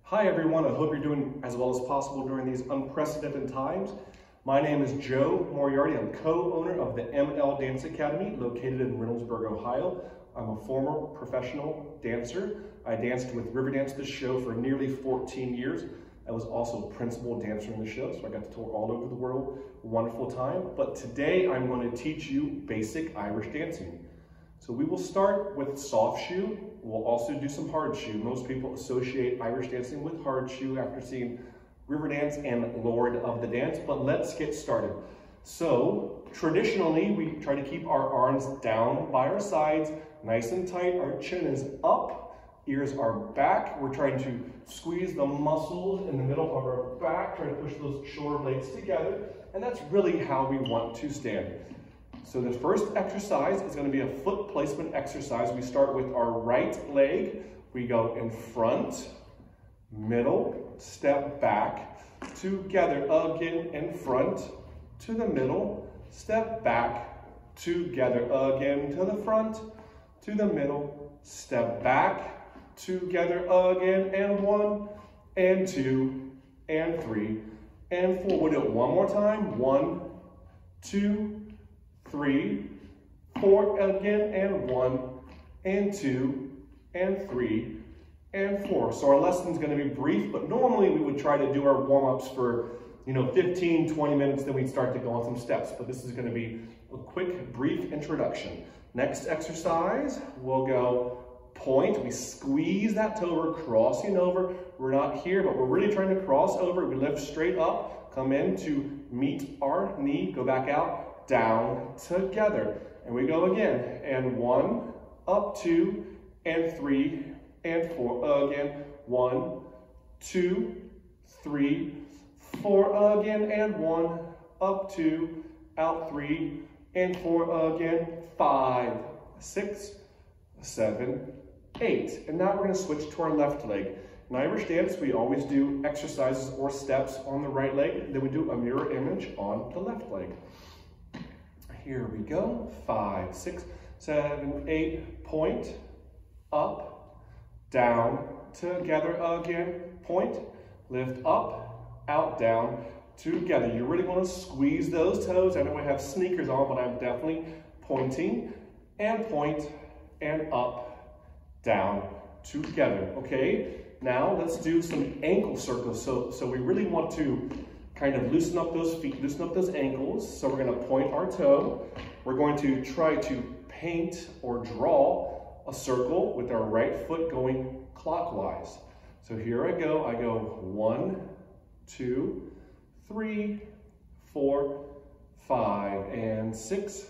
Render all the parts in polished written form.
Hi everyone, I hope you're doing as well as possible during these unprecedented times. My name is Joe Moriarty. I'm co-owner of the ML Dance Academy located in Reynoldsburg, Ohio. I'm a former professional dancer. I danced with Riverdance the show for nearly 14 years. I was also a principal dancer in the show, so I got to tour all over the world. Wonderful time. But today I'm going to teach you basic Irish dancing. So we will start with soft shoe. We'll also do some hard shoe. Most people associate Irish dancing with hard shoe after seeing Riverdance and Lord of the Dance, but let's get started. So traditionally, we try to keep our arms down by our sides, nice and tight. Our chin is up, ears are back. We're trying to squeeze the muscles in the middle of our back, trying to push those shoulder blades together, and that's really how we want to stand. So the first exercise is going to be a foot placement exercise. We start with our right leg. We go in front, middle, step back, together again in front, to the middle, step back, together again to the front, to the middle, step back, together again, and 1, and 2, and 3, and 4. We'll do it one more time. 1, 2, 3, 4 again, and 1, and 2, and 3, and 4. So our lesson's going to be brief, but normally we would try to do our warm-ups for 15, 20 minutes, then we'd start to go on some steps. But this is going to be a quick, brief introduction. Next exercise, we'll go point. We squeeze that toe, we're crossing over. We're not here, but we're really trying to cross over. We lift straight up, come in to meet our knee, go back out, down, together. And we go again. And 1, up, 2, and 3, and 4. Again. 1, 2, 3, 4 again. And 1, up, 2, out, 3, and 4 again. 5, 6, 7, 8. And now we're going to switch to our left leg. In Irish dance, we always do exercises or steps on the right leg. Then we do a mirror image on the left leg. Here we go. 5, 6, 7, 8. Point, up, down, together again. Point, lift up, out, down, together. You really want to squeeze those toes. I know I have sneakers on, but I'm definitely pointing, and point, and up, down, together. Okay, now let's do some ankle circles. So we really want to kind of loosen up those feet, loosen up those ankles. So we're going to point our toe. We're going to try to paint or draw a circle with our right foot going clockwise. So here I go. I go 1, 2, 3, 4, 5, and 6,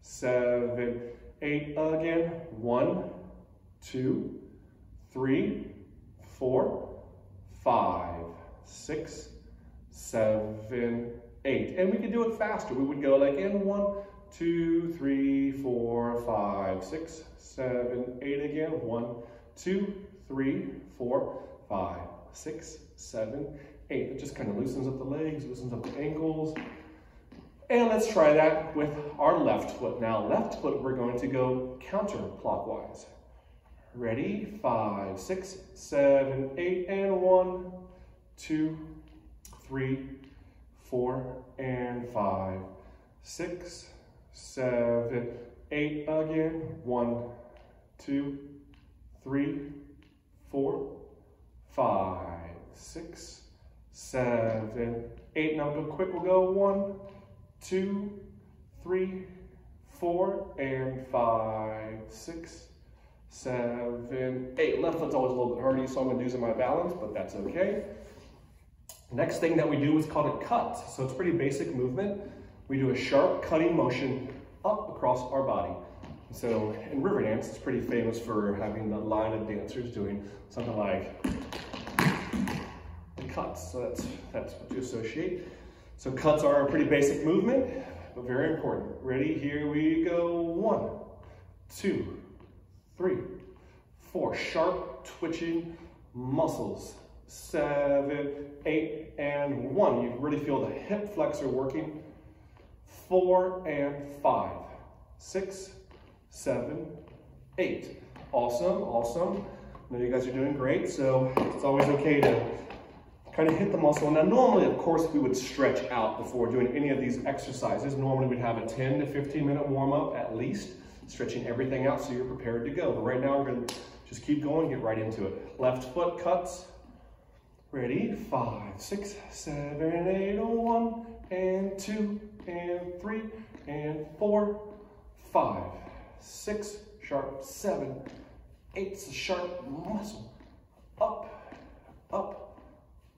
7, 8 again. 1, 2, 3, 4, 5, 6, 7, 8. And we can do it faster. We would go like in 1, 2, 3, 4, 5, 6, 7, 8 again. 1, 2, 3, 4, 5, 6, 7, 8. It just kind of loosens up the legs, loosens up the ankles. And let's try that with our left foot. Now, left foot, we're going to go counterclockwise. Ready? 5, 6, 7, 8, and 1, 2, 3, 4, and 5, 6, 7, 8 again. 1, 2, 3, 4, 5, 6, 7, 8. Now go quick. We'll go 1, 2, 3, 4, and 5, 6, 7, 8. Left foot's always a little bit hardy, so I'm going to use my balance, but that's okay. Next thing that we do is called a cut. So it's a pretty basic movement. We do a sharp cutting motion up across our body. So in Riverdance, it's pretty famous for having the line of dancers doing something like cuts. So that's what you associate. So cuts are a pretty basic movement, but very important. Ready? Here we go. 1, 2, 3, 4. Sharp twitching muscles. 7, 8, and 1. You really feel the hip flexor working. 4 and 5, 6, 7, 8. Awesome, awesome. I know you guys are doing great, so it's always okay to kind of hit the muscle. Now normally, of course, we would stretch out before doing any of these exercises. Normally we'd have a 10 to 15 minute warm up at least, stretching everything out so you're prepared to go. But right now we're gonna just keep going, get right into it. Left foot cuts. Ready, 5, 6, 7, 8, 1, and 2, and 3, and 4, 5, 6, sharp, 7, 8, it's a sharp muscle. Up, up,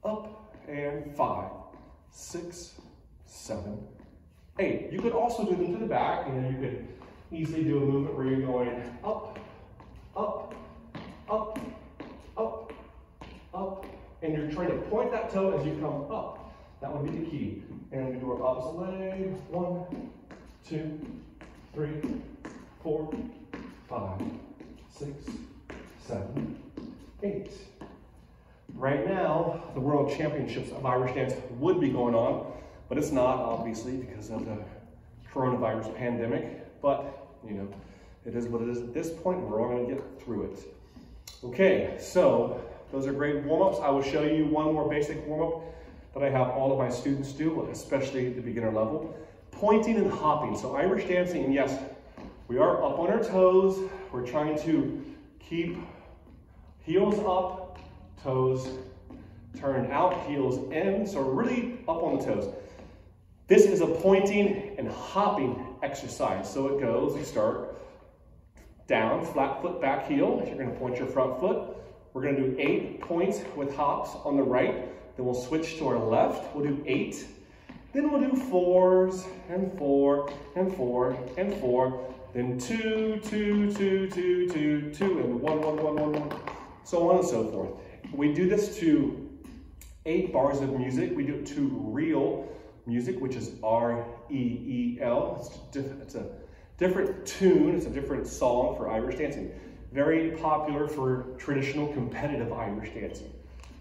up, and 5, 6, 7, 8. You could also do them to the back, and you could easily do a movement where you're going up, up, up, up, up, and you're trying to point that toe as you come up. That would be the key. And we do our opposite leg. 1, 2, 3, 4, 5, 6, 7, 8. Right now, the World Championships of Irish Dance would be going on, but it's not, obviously, because of the coronavirus pandemic. But, you know, it is what it is at this point, and we're all going to get through it. Okay, so those are great warm-ups. I will show you one more basic warm-up that I have all of my students do, especially at the beginner level. Pointing and hopping. So Irish dancing, and yes, we are up on our toes. We're trying to keep heels up, toes turned out, heels in. So we're really up on the toes. This is a pointing and hopping exercise. So it goes, you start down, flat foot, back heel. You're gonna point your front foot. We're gonna do 8 points with hops on the right. Then we'll switch to our left. We'll do 8. Then we'll do 4s, and 4, and 4, and 4. Then 2, 2, 2, 2, 2, 2, and 1, 1, 1, 1, 1. So on and so forth. We do this to 8 bars of music. We do it to real music, which is R-E-E-L. It's a different tune. It's a different song for Irish dancing. Very popular for traditional competitive Irish dancing.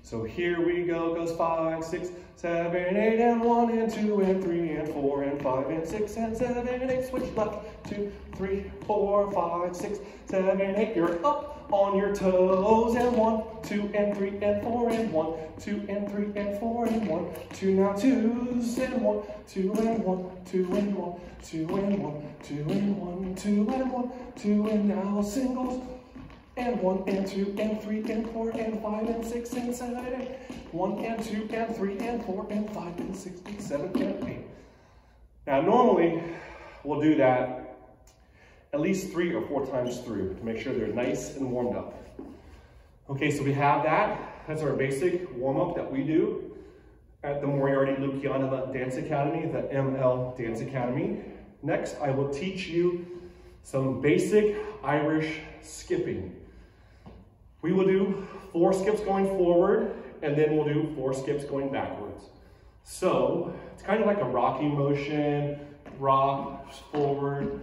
So here we go, goes 5, 6, 7, 8, and 1, and 2, and 3, and 4, and 5, and 6, and 7, and 8. Switch left, 2, 3, 4, 5, 6, 7, 8. You're up on your toes, and 1, 2, and 3, and 4, and 1, 2, and 3, and 4, and 1, 2, now 2s, and 1, 2, and 1, 2, and 1, 2, and 1, 2, and 1, 2, and 1, 2, and now singles. And 1, and 2, and 3, and 4, and 5, and 6, and 7, and 8. 1, and 2, and 3, and 4, and 5, and 6, and 7, and 8. Now, normally, we'll do that at least 3 or 4 times through to make sure they're nice and warmed up. Okay, so we have that. That's our basic warm-up that we do at the Moriarty-Lukianova Dance Academy, the ML Dance Academy. Next, I will teach you some basic Irish skipping. We will do 4 skips going forward, and then we'll do 4 skips going backwards. So it's kind of like a rocking motion, rock, forward,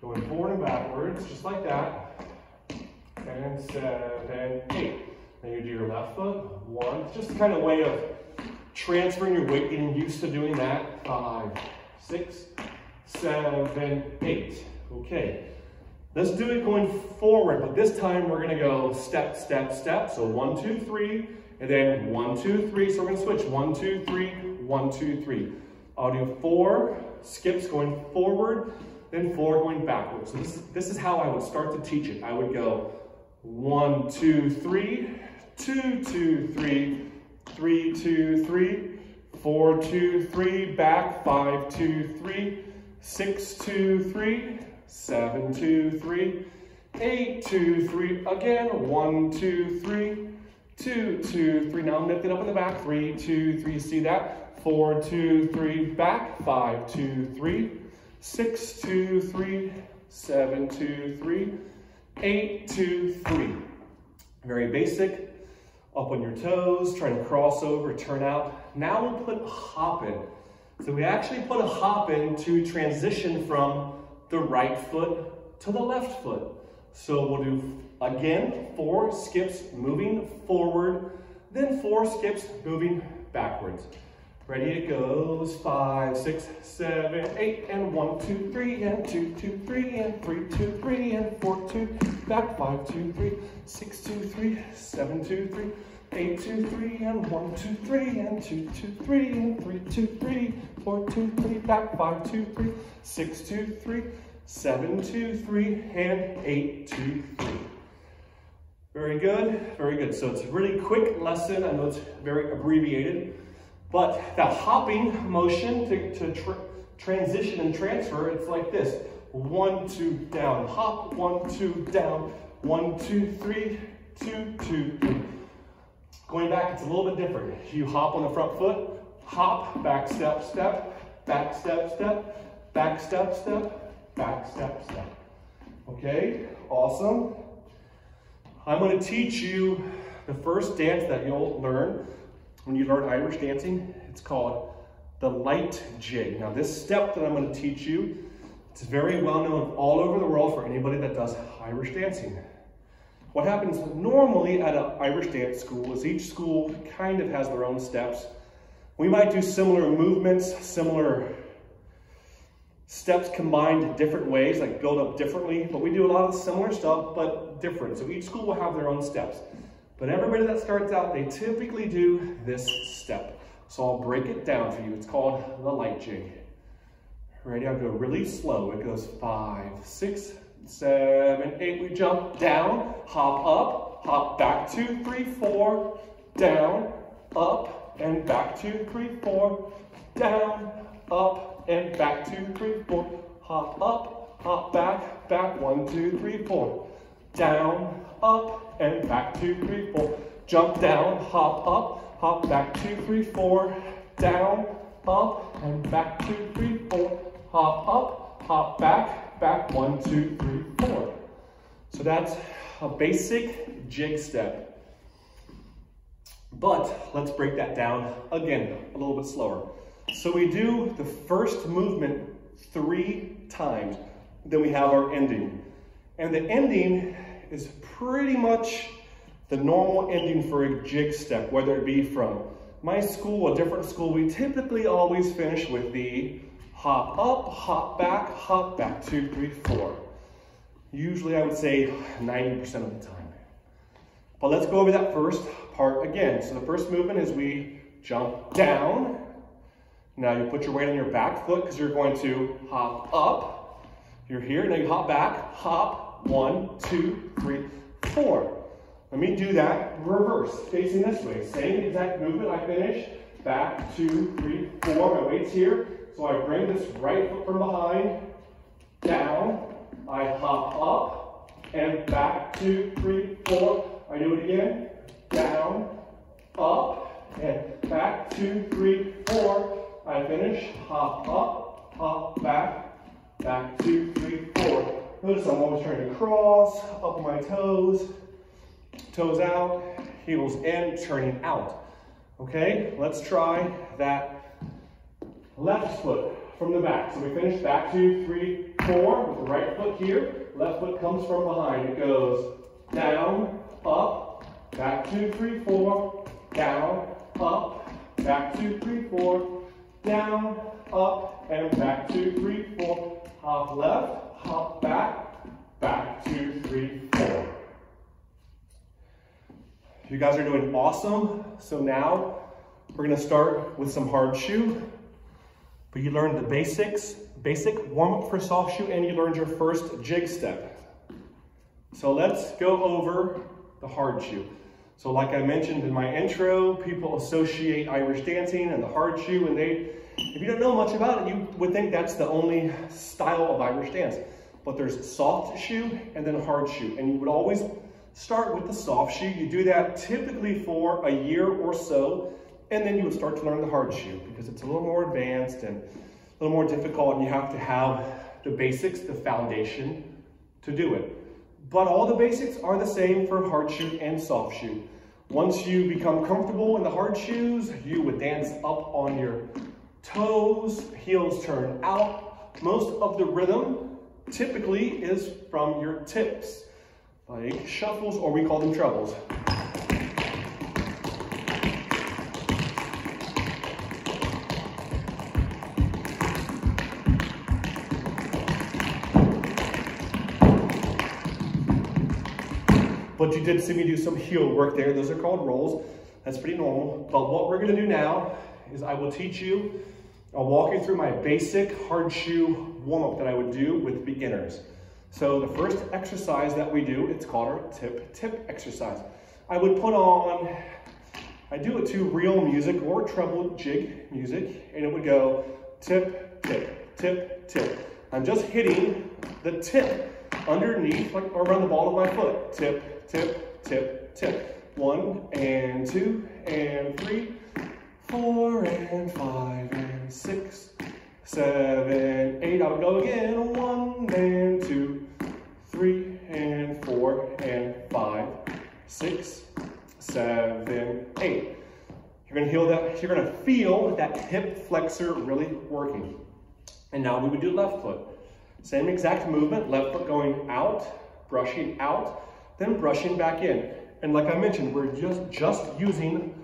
going forward and backwards, just like that. And 7, 8. Then you do your left foot, 1. It's just kind of a way of transferring your weight, getting used to doing that. 5, 6, 7, 8. Okay. Let's do it going forward, but this time we're gonna go step, step, step. So 1, 2, 3, and then 1, 2, 3. So we're gonna switch 1, 2, 3, 1, 2, 3. I'll do 4 skips going forward, then 4 going backwards. So this is how I would start to teach it. I would go 1, 2, 3, 2, 2, 3, 3, 2, 3, 4, 2, 3, back, 5, 2, 3, 6, 2, 3, 7, 2, 3, 8, 2, 3, again, 1, 2, 3, 2, 2, 3, now lift it up in the back, 3, 2, 3, see that, 4, 2, 3, back, 5, 2, 3, 6, 2, 3, 7, 2, 3, 8, 2, 3. Very basic, up on your toes, trying to cross over, turn out. Now we'll put a hop in. So we actually put a hop in to transition from the right foot to the left foot. So we'll do, again, 4 skips moving forward, then 4 skips moving backwards. Ready, it goes. 5, 6, 7, 8, and 1, 2, 3, and 2, 2, 3, and 3, 2, 3, and 4, 2, back 5, 2, 3, 6, 2, 3, 7, 2, 3, 8, 2, 3, and 1, 2, 3, and 2, 2, 3, and 3, 2, 3, 4, 2, 3, back 5, 2, 3, 6, 2, 3, 7, 2, 3, and 8, 2, 3. Very good, very good. So it's a really quick lesson. I know it's very abbreviated, but that hopping motion to transition and transfer, it's like this. 1, 2, down, hop, 1, 2, down, 1, 2, 3, 2, 2, 3. Going back, it's a little bit different. You hop on the front foot, hop, back step, step, back step, step, back step, step, back step, step. Okay, awesome. I'm going to teach you the first dance that you'll learn when you learn Irish dancing. It's called the light jig. Now this step that I'm going to teach you, it's very well known all over the world for anybody that does Irish dancing. What happens normally at an Irish dance school is each school kind of has their own steps. We might do similar movements, similar steps combined different ways, like build up differently, but we do a lot of similar stuff, but different. So each school will have their own steps. But everybody that starts out, they typically do this step. So I'll break it down for you. It's called the light jig. Ready? I'll go really slow. It goes 5, 6, 7, 8. We jump down, hop up, hop back 2, 3, 4, down, up, and back 2, 3, 4, down, up, and back 2, 3, 4. Hop up, hop back, back 1, 2, 3, 4. Down, up, and back 2, 3, 4. Jump down, hop up, hop back 2, 3, 4. Down, up, and back 2, 3, 4. Hop up, hop back, back 1, 2, 3, 4. So that's a basic jig step. But let's break that down again, a little bit slower. So we do the first movement 3 times, then we have our ending. And the ending is pretty much the normal ending for a jig step, whether it be from my school, a different school. We typically always finish with the hop up, hop back 2, 3, 4. Usually I would say 90% of the time. But let's go over that first part again. So the first movement is we jump down. Now you put your weight on your back foot because you're going to hop up. You're here, now you hop back, hop, 1, 2, 3, 4. Let me do that reverse, facing this way. Same exact movement, I finish, back, 2, 3, 4, my weight's here. So I bring this right foot from behind, down, I hop up, and back, 2, 3, 4. I do it again, down, up, and back, 2, 3, 4. I finish, hop up, hop back, back 2, 3, 4. Notice I'm always trying to cross, up my toes, toes out, heels in, turning out. Okay, let's try that left foot from the back. So we finish back 2, 3, 4 with the right foot here. Left foot comes from behind. It goes down, up, back 2, 3, 4, down, up, back 2, 3, 4. Down, up, and back 2, 3, 4. Hop left, hop back, back 2, 3, 4. You guys are doing awesome. So now we're going to start with some hard shoe. But you learned the basic warm-up for soft shoe, and you learned your first jig step. So let's go over the hard shoe. So like I mentioned in my intro, people associate Irish dancing and the hard shoe, and if you don't know much about it, you would think that's the only style of Irish dance. But there's soft shoe and then hard shoe, and you would always start with the soft shoe. You do that typically for a year or so, and then you would start to learn the hard shoe because it's a little more advanced and a little more difficult, and you have to have the basics, the foundation to do it. But all the basics are the same for hard shoe and soft shoe. Once you become comfortable in the hard shoes, you would dance up on your toes, heels turn out. Most of the rhythm typically is from your tips, like shuffles, or we call them trebles. but you did see me do some heel work there. Those are called rolls. That's pretty normal. But what we're gonna do now is I'll walk you through my basic hard shoe warm-up that I would do with beginners. So the first exercise that we do, it's called our tip exercise. I do it to real music or treble jig music, and it would go tip, tip, tip, tip. I'm just hitting the tip underneath, like around the ball of my foot. Tip, tip, tip, tip. 1 and 2 and 3, 4 and 5 and 6, 7, 8. I would go again. 1 and 2, 3 and 4 and 5, 6, 7, 8. You're gonna feel that hip flexor really working. And now we would do left foot. Same exact movement, left foot going out, brushing out, then brushing back in. And like I mentioned, we're just using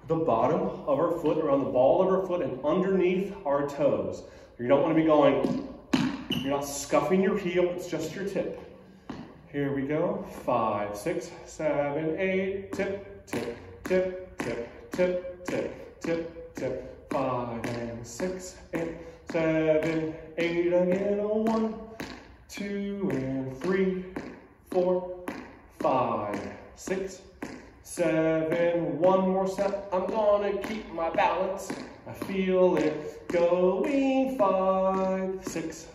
the bottom of our foot, around the ball of our foot and underneath our toes. You don't want to be going, you're not scuffing your heel, it's just your tip. Here we go, 5, 6, 7, 8, tip, tip, tip, tip, tip, tip, tip, tip, 5 and 6, 8, 7, 8 again, 1, 2 and 3, 4, 5, 6, 7, one more set. I'm gonna keep my balance. I feel it going. 5, 6,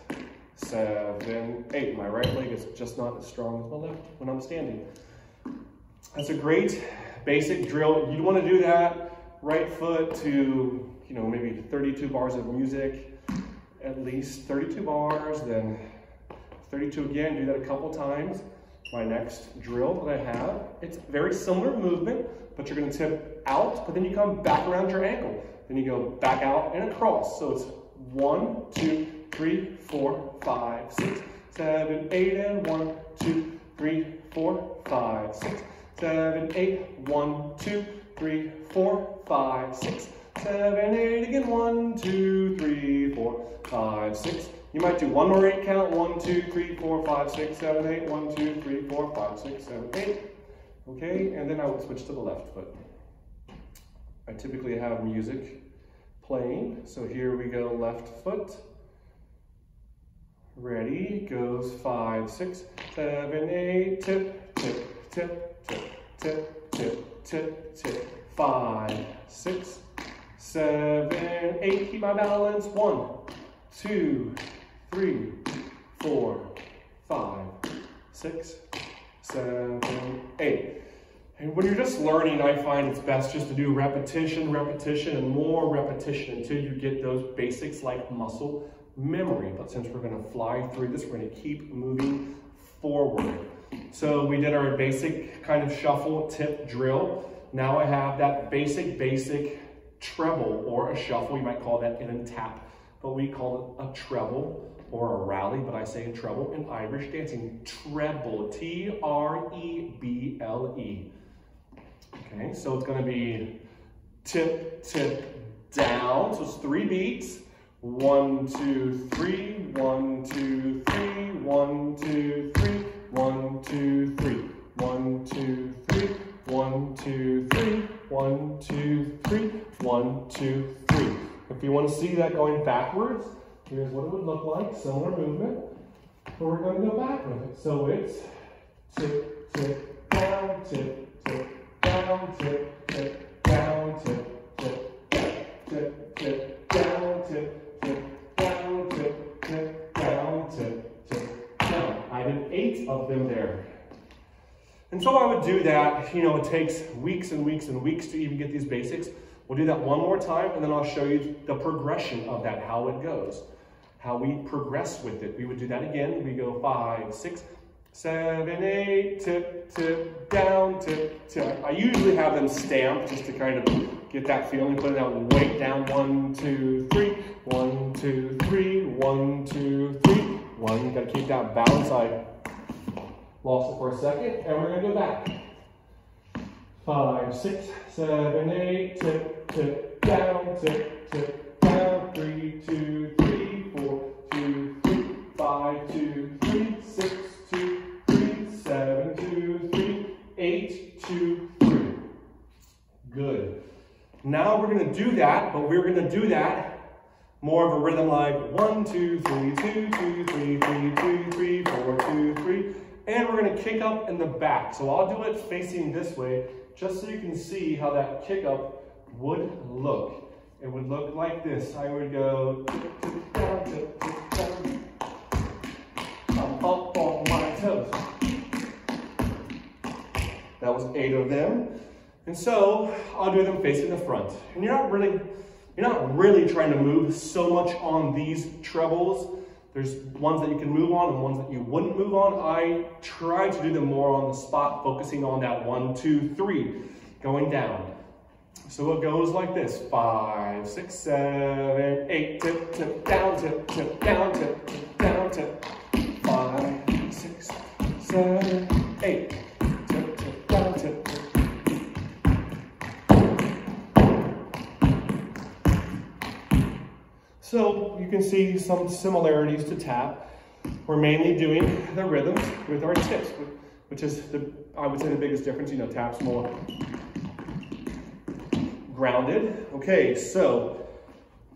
7, 8. My right leg is just not as strong as my left when I'm standing. That's a great basic drill. You'd want to do that right foot to, maybe 32 bars of music, at least 32 bars, then 32 again. Do that a couple times. My next drill that I have, it's very similar movement, but you're going to tip out, but then you come back around your ankle. Then you go back out and across. So it's 1, 2, 3, 4, 5, 6, 7, 8, and 1, 2, 3, 4, 5, 6, 7, 8, 1, 2, 3, 4, 5, 6, 7, 8, again, 1, 2, 3, 4, 5, 6. You might do one more 8 count, 1, 2, 3, 4, 5, 6, 7, 8, 1, 2, 3, 4, 5, 6, 7, 8. Okay, and then I would switch to the left foot. I typically have music playing, so here we go, left foot. Ready, goes 5, 6, 7, 8, tip, tip, tip, tip, tip, tip, tip, tip, 5, 6, 7, 8, keep my balance, 1, 2, 3, 4, 5, 6, 7, 8. And when you're just learning, I find it's best just to do repetition, repetition, and more repetition until you get those basics like muscle memory. But since we're going to fly through this, we're going to keep moving forward. So we did our basic kind of shuffle tip drill. Now I have that basic treble or a shuffle. You might call that in a tap, but we call it a treble or a rally, but I say treble in Irish dancing. Treble, T-R-E-B-L-E. Okay, so it's going to be tip, tip, down. So it's 3 beats. 1, 2, 3, 1, 2, 3, 1, 2, 3, 1, 2, 3, 1, 2, 3, 1, 2, 3, 1, 2, 3, 1, 2, 3. If you want to see that going backwards, here's what it would look like. Similar movement, but we're going to go back with it. So it's tip, tip, down, tip, tip, down, tip, tip, down, tip, tip, tip, tip, down, tip, tip, down, tip, tip, down, tip, tip, down. I did 8 of them there. And so I would do that. It takes weeks and weeks and weeks to even get these basics. We'll do that one more time, and then I'll show you the progression of that, how it goes, how we progress with it. We would do that again. We go 5, 6, 7, 8, tip, tip, down, tip, tip. I usually have them stamped just to kind of get that feeling. Put it down, weight down, 1, 2, 3, 1, 2, 3, 1, 2, 3, 1. You gotta keep that balance. I lost it for a second, and we're gonna go back. 5, 6, 7, 8, tip, tip, down, tip, tip, down, 3, 2, 3, 4, 2, 3, 5, 2, 3, 6, 2, 3, 7, 2, 3, 8, good. Now we're gonna do that, but we're gonna do that more of a rhythm like 1, 2, 3, 2, 2, 3, 3, 2, 3, 4, 2, 3. And we're gonna kick up in the back. So I'll do it facing this way, just so you can see how that kick up would look. It would look like this. I would go tip, tip, down, tip, tip, down. I'm up on my toes. That was 8 of them. And so I'll do them facing the front. And you're not really trying to move so much on these trebles. There's ones that you can move on and ones that you wouldn't move on. I try to do them more on the spot, focusing on that 1, 2, 3, going down. So it goes like this: 5, 6, 7, 8, tip, tip, down, tip, tip, down, tip, tip, down, tip. 5, 6, 7, 8, tip, tip, down, tip, tip. So you can see some similarities to tap. We're mainly doing the rhythms with our tips, which is, I would say, the biggest difference. You know, tap's more grounded. Okay, so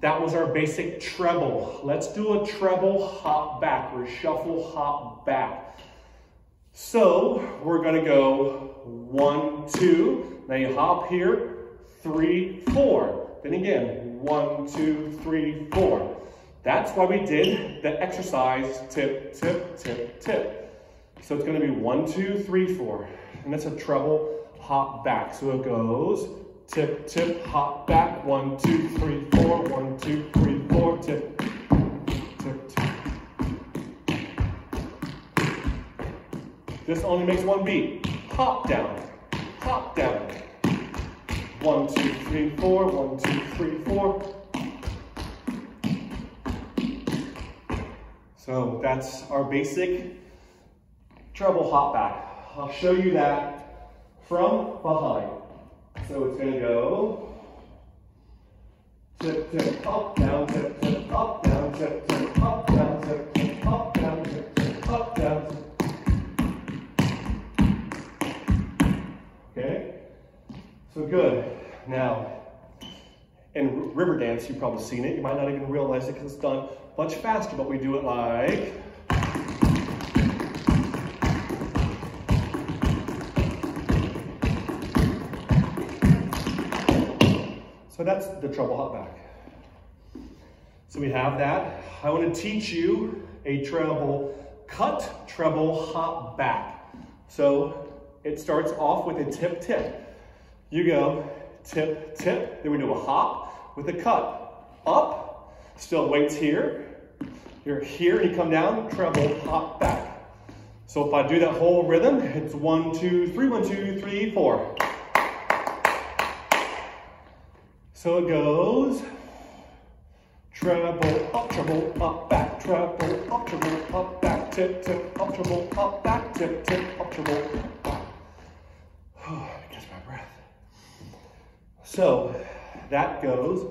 that was our basic treble. Let's do a treble hop back, or shuffle hop back. So we're gonna go 1, 2, now you hop here, 3, 4. Then again, 1, 2, 3, 4. That's why we did the exercise tip, tip, tip, tip. So it's gonna be 1, 2, 3, 4. And that's a treble hop back. So it goes tip, tip, hop back, 1, 2, 3, 4, 1, 2, 3, 4, tip, tip, tip. This only makes one beat. Hop down, hop down. 1, 2, 3, 4, 1, 2, 3, 4. So that's our basic treble hop back. I'll show you that from behind. So it's going to go tip, tip, up, down, tip, tip, up, down, tip, tip, up, down, tip, tip, up, down, tip, tip, up, down. Okay, so good. Now, in river dance, you've probably seen it. You might not even realize it because it's done much faster, but we do it like. So that's the treble hop back. So we have that. I want to teach you a treble cut, treble hop back. So it starts off with a tip, tip. You go tip, tip, then we do a hop with a cut. Up, still weights here. You're here and you come down, treble hop back. So if I do that whole rhythm, it's 1, 2, 3, 1, 2, 3, 4. So it goes treble, up, back, treble, up, back, tip, tip, up, treble, up, back, tip, tip, up, treble, back. Catch my breath. So that goes,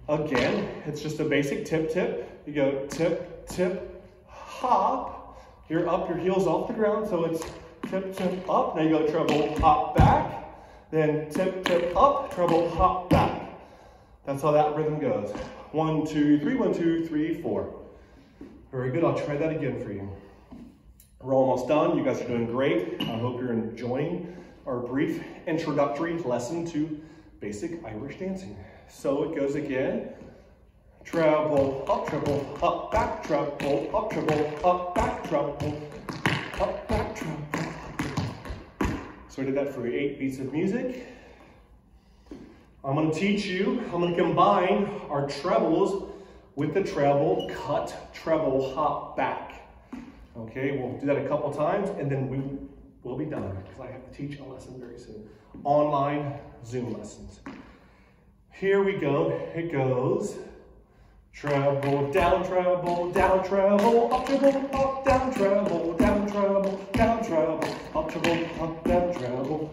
again, it's just a basic tip, tip. You go tip, tip, hop. You're up, your heel's off the ground, so it's tip, tip, up. Now you go treble, hop, back. Then tip, tip, up, treble, hop, back. That's how that rhythm goes. 1, 2, 3, 1, 2, 3, 4. Very good, I'll try that again for you. We're almost done, you guys are doing great. I hope you're enjoying our brief introductory lesson to basic Irish dancing. So it goes again. Treble, up, back, treble, up, back, treble, up, back, treble. So I did that for 8 beats of music. I'm going to teach you, I'm going to combine our trebles with the treble cut, treble hop back. Okay, we'll do that a couple times and then we will be done because I have to teach a lesson very soon. Online Zoom lessons. Here we go. It goes treble, down, treble, up, treble, up, down, treble, down, treble, down, treble, up, treble, up, down, treble,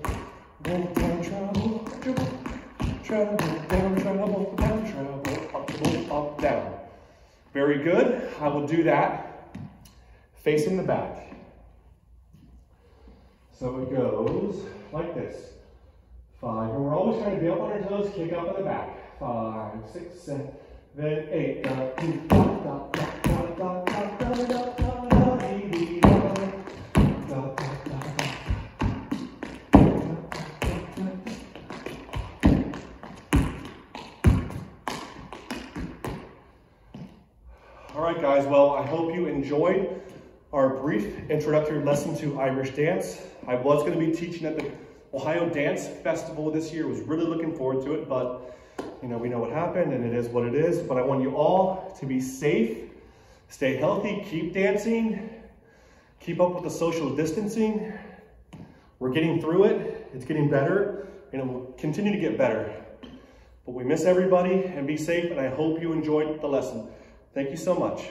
down, treble, up, treble. Treble, down, treble, up, treble, up, down. Very good. I will do that facing the back. So it goes like this. 5. And we're always trying to be up on our toes, kick up in the back. 5, 6, 7, 8. All right, guys, well, I hope you enjoyed our brief introductory lesson to Irish dance. I was going to be teaching at the Ohio Dance Festival this year. Was really looking forward to it, but you know, we know what happened and it is what it is. But I want you all to be safe, stay healthy, keep dancing, keep up with the social distancing. We're getting through it. It's getting better and it will continue to get better. But we miss everybody, and be safe, and I hope you enjoyed the lesson. Thank you so much.